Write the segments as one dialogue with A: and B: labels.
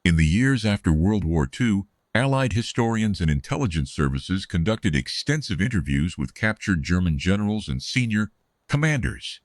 A: In the years after World War II, Allied historians and intelligence services conducted extensive interviews with captured German generals and senior commanders.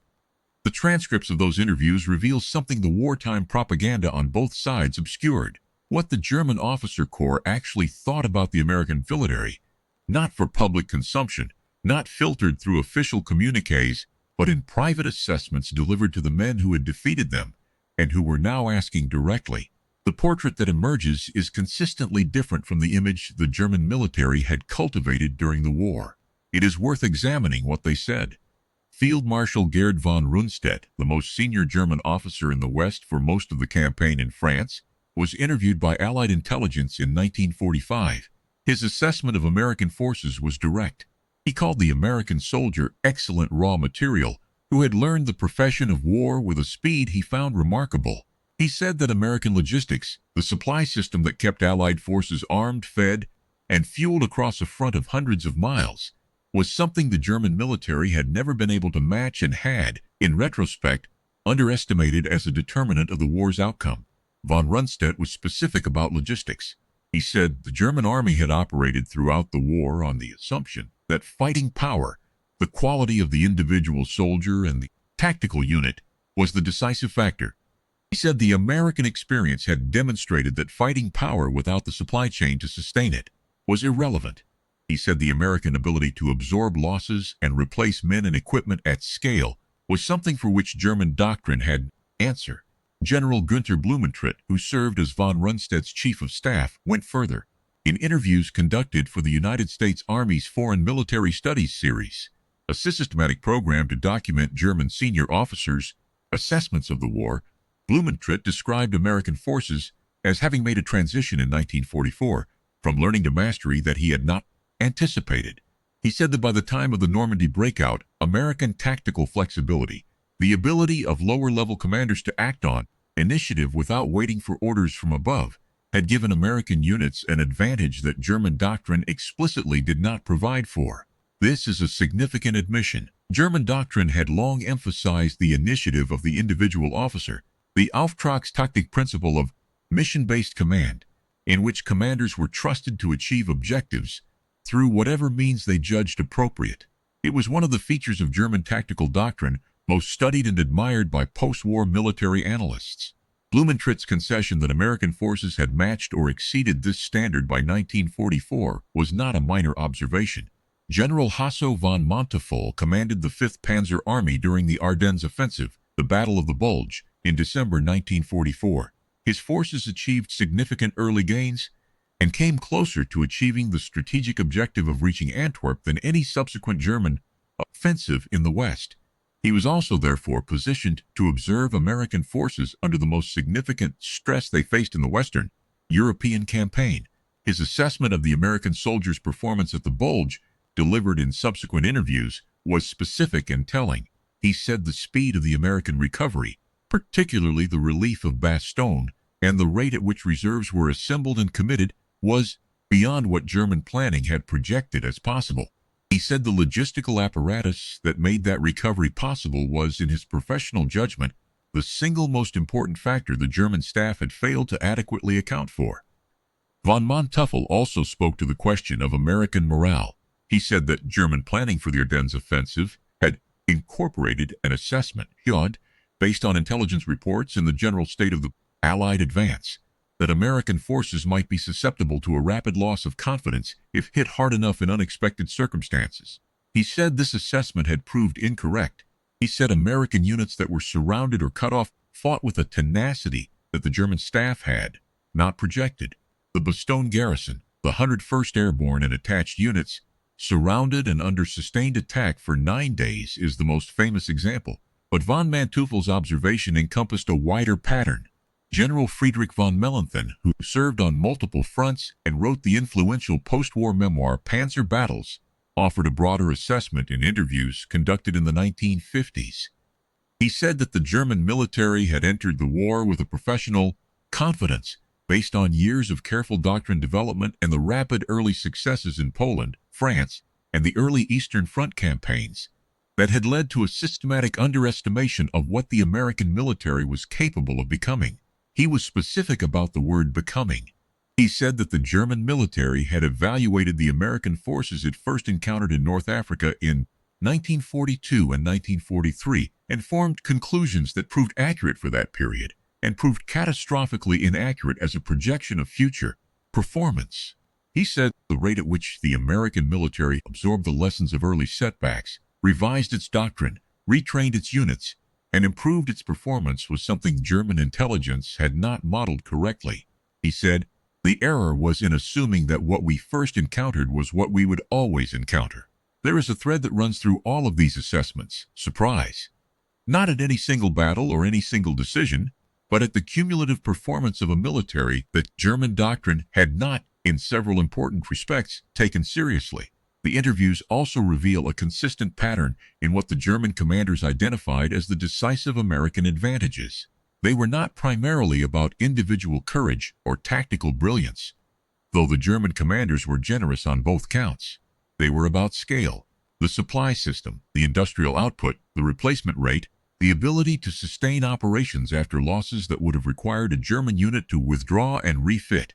A: The transcripts of those interviews reveal something the wartime propaganda on both sides obscured: what the German officer corps actually thought about the American military, not for public consumption, not filtered through official communiques, but in private assessments delivered to the men who had defeated them and who were now asking directly. The portrait that emerges is consistently different from the image the German military had cultivated during the war. It is worth examining what they said. Field Marshal Gerd von Rundstedt, the most senior German officer in the West for most of the campaign in France, was interviewed by Allied intelligence in 1945. His assessment of American forces was direct. He called the American soldier excellent raw material, who had learned the profession of war with a speed he found remarkable. He said that American logistics, the supply system that kept Allied forces armed, fed, and fueled across a front of hundreds of miles, was something the German military had never been able to match and had, in retrospect, underestimated as a determinant of the war's outcome. Von Rundstedt was specific about logistics. He said the German army had operated throughout the war on the assumption that fighting power, the quality of the individual soldier and the tactical unit, was the decisive factor. He said the American experience had demonstrated that fighting power without the supply chain to sustain it was irrelevant. He said the American ability to absorb losses and replace men and equipment at scale was something for which German doctrine had no answer. General Günther Blumentritt, who served as von Rundstedt's chief of staff, went further. In interviews conducted for the United States Army's Foreign Military Studies series, a systematic program to document German senior officers' assessments of the war, Blumentritt described American forces as having made a transition in 1944 from learning to mastery that he had not anticipated. He said that by the time of the Normandy breakout, American tactical flexibility, the ability of lower-level commanders to act on initiative without waiting for orders from above, had given American units an advantage that German doctrine explicitly did not provide for. This is a significant admission. German doctrine had long emphasized the initiative of the individual officer, the Auftragstaktik principle of mission-based command, in which commanders were trusted to achieve objectives through whatever means they judged appropriate. It was one of the features of German tactical doctrine most studied and admired by post-war military analysts. Blumentritt's concession that American forces had matched or exceeded this standard by 1944 was not a minor observation. General Hasso von Manteuffel commanded the 5th Panzer Army during the Ardennes Offensive, the Battle of the Bulge, in December 1944. His forces achieved significant early gains and came closer to achieving the strategic objective of reaching Antwerp than any subsequent German offensive in the West. He was also therefore positioned to observe American forces under the most significant stress they faced in the Western European campaign. His assessment of the American soldiers' performance at the Bulge, delivered in subsequent interviews, was specific and telling. He said the speed of the American recovery, particularly the relief of Bastogne, and the rate at which reserves were assembled and committed, was beyond what German planning had projected as possible. He said the logistical apparatus that made that recovery possible was, in his professional judgment, the single most important factor the German staff had failed to adequately account for. Von Manteuffel also spoke to the question of American morale. He said that German planning for the Ardennes offensive had incorporated an assessment, based on intelligence reports and the general state of the Allied advance, that American forces might be susceptible to a rapid loss of confidence if hit hard enough in unexpected circumstances. He said this assessment had proved incorrect. He said American units that were surrounded or cut off fought with a tenacity that the German staff had not projected. The Bastogne garrison, the 101st Airborne and attached units, surrounded and under sustained attack for 9 days, is the most famous example. But von Manteuffel's observation encompassed a wider pattern. General Friedrich von Mellenthin, who served on multiple fronts and wrote the influential post-war memoir Panzer Battles, offered a broader assessment in interviews conducted in the 1950s. He said that the German military had entered the war with a professional confidence based on years of careful doctrine development and the rapid early successes in Poland, France, and the early Eastern Front campaigns that had led to a systematic underestimation of what the American military was capable of becoming. He was specific about the word becoming. He said that the German military had evaluated the American forces it first encountered in North Africa in 1942 and 1943 and formed conclusions that proved accurate for that period and proved catastrophically inaccurate as a projection of future performance. He said the rate at which the American military absorbed the lessons of early setbacks, revised its doctrine, retrained its units, and improved its performance was something German intelligence had not modeled correctly. He said, the error was in assuming that what we first encountered was what we would always encounter. There is a thread that runs through all of these assessments: surprise. Not at any single battle or any single decision, but at the cumulative performance of a military that German doctrine had not, in several important respects, taken seriously. The interviews also reveal a consistent pattern in what the German commanders identified as the decisive American advantages. They were not primarily about individual courage or tactical brilliance, though the German commanders were generous on both counts. They were about scale, the supply system, the industrial output, the replacement rate, the ability to sustain operations after losses that would have required a German unit to withdraw and refit.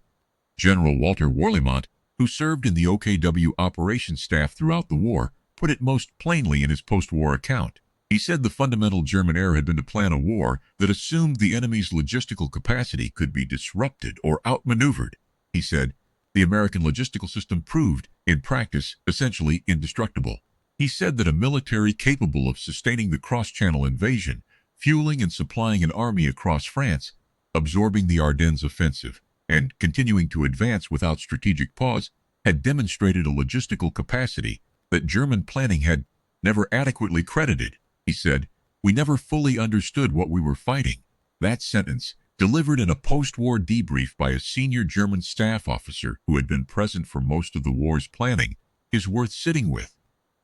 A: General Walter Warlimont, who served in the OKW operations staff throughout the war, put it most plainly in his post-war account. He said the fundamental German error had been to plan a war that assumed the enemy's logistical capacity could be disrupted or outmaneuvered. He said, the American logistical system proved, in practice, essentially indestructible. He said that a military capable of sustaining the cross-channel invasion, fueling and supplying an army across France, absorbing the Ardennes offensive, and continuing to advance without strategic pause, had demonstrated a logistical capacity that German planning had never adequately credited. He said, we never fully understood what we were fighting. That sentence, delivered in a post-war debrief by a senior German staff officer who had been present for most of the war's planning, is worth sitting with.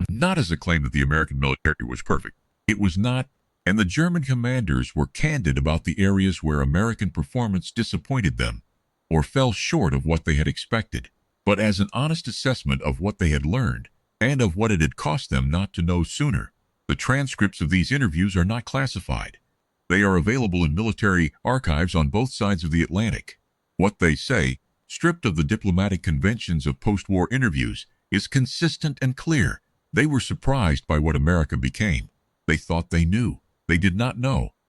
A: Not as a claim that the American military was perfect. It was not, and the German commanders were candid about the areas where American performance disappointed them or fell short of what they had expected, but as an honest assessment of what they had learned and of what it had cost them not to know sooner. The transcripts of these interviews are not classified. They are available in military archives on both sides of the Atlantic. What they say, stripped of the diplomatic conventions of post-war interviews, is consistent and clear. They were surprised by what America became. They thought they knew. They did not know.